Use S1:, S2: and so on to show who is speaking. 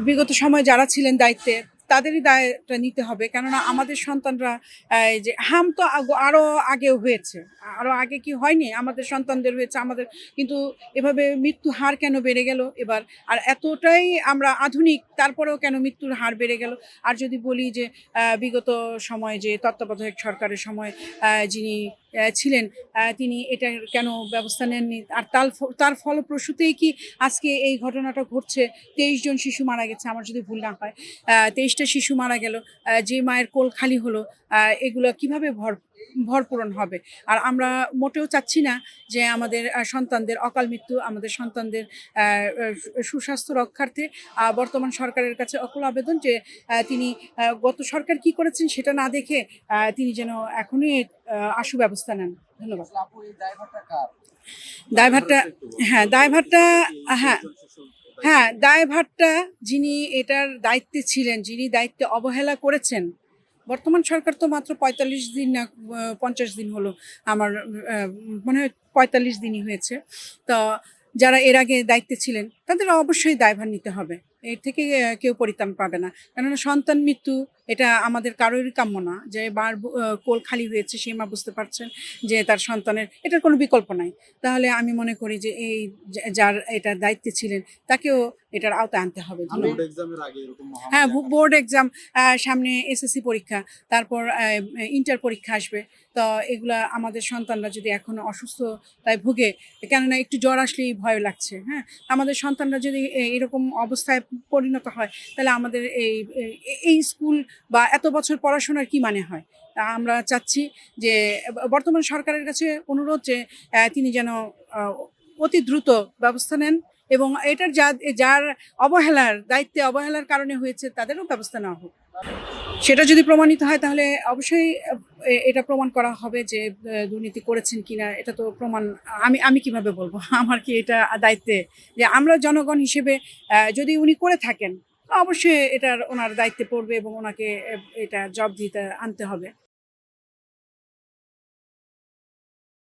S1: বিগত সময়ে যারা ছিলেন দায়িত্বে তাদেরই দায়টা নিতে হবে, কেননা আমাদের সন্তানরা যে হাম তো আরো আগেও হয়েছে, আরো আগে কি হয়নি, আমাদের সন্তানদের হয়েছে আমাদের, কিন্তু এভাবে মৃত্যু হার কেন বেড়ে গেল এবার? আর এতটাই আমরা আধুনিক, তারপরেও কেন মৃত্যুর হার বেড়ে গেল? আর যদি বলি যে বিগত সময়ে যে তত্ত্বাবধায়ক সরকারের সময় যিনি ছিলেন, তিনি এটার কেন ব্যবস্থা নেননি? আর তার ফলপ্রসূতেই কি আজকে এই ঘটনাটা ঘটছে? 23 জন শিশু মারা গেছে আমার যদি ভুল না হয়, 23টা শিশু মারা গেল, যে মায়ের কোল খালি হলো, এগুলো কিভাবে ভরপূরণ হবে? আর আমরা মোটেও চাচ্ছি না যে আমাদের সন্তানদের অকাল মৃত্যু, আমাদের সন্তানদের সুস্বাস্থ্য রক্ষার্থে বর্তমান সরকারের কাছে অকুল আবেদন যে তিনি গত সরকার কি করেছেন সেটা না দেখে তিনি যেন এখনই আশু ব্যবস্থা নেন। ধন্যবাদ। দায়ভারটা দায়ভারটা হ্যাঁ হ্যাঁ দায়ভারটা যিনি এটার দায়িত্বে ছিলেন, যিনি দায়িত্বে অবহেলা করেছেন, বর্তমান সরকার তো মাত্র 45 দিন না 50 দিন হলো, আমার মনে হয় 45 দিনই হয়েছে। তো যারা এর আগে দায়িত্বে ছিলেন তাদের অবশ্যই দায়ভার নিতে হবে, এর থেকে কেউ পরিত্রাণ পাবে না। কেননা সন্তান মৃত্যু এটা আমাদের কারোরই কাম্য না। যে কোল খালি হয়েছে সেই মা বুঝতে পারছেন যে তার সন্তানের এটার কোনো বিকল্প নাই। তাহলে আমি মনে করি যে এই যার এটার দায়িত্বে ছিলেন তাকেও এটার আওতায় আনতে হবে। হ্যাঁ, বোর্ড এক্সাম, সামনে এসএসসি পরীক্ষা, তারপর ইন্টার পরীক্ষা আসবে। তো এগুলা আমাদের সন্তানরা যদি এখনো অসুস্থতায় ভুগে, কেননা একটু জ্বর আসলেই ভয় লাগছে, হ্যাঁ, আমাদের সন্তানরা যদি এরকম অবস্থায় পরিণত হয় তাহলে আমাদের এই স্কুল বা এত বছর পড়াশোনার কি মানে হয়? আমরা চাচ্ছি যে বর্তমান সরকারের কাছে অনুরোধ যে তিনি যেন অতি দ্রুত ব্যবস্থা নেন এবং এটার যার দায়িত্বে অবহেলার কারণে হয়েছে তাদেরও ব্যবস্থা নেওয়া হোক। সেটা যদি প্রমাণিত হয় তাহলে অবশ্যই এটা প্রমাণ করা হবে যে দুর্নীতি করেছেন কিনা। এটা তো প্রমাণ আমি কিভাবে বলবো? আমার কি এটা দায়িত্বে যে আমরা জনগণ হিসেবে যদি উনি করে থাকেন অবশ্যই এটার ওনার দায়িত্বে পড়বে এবং ওনাকে এটা জবাবদিহিতা আনতে হবে।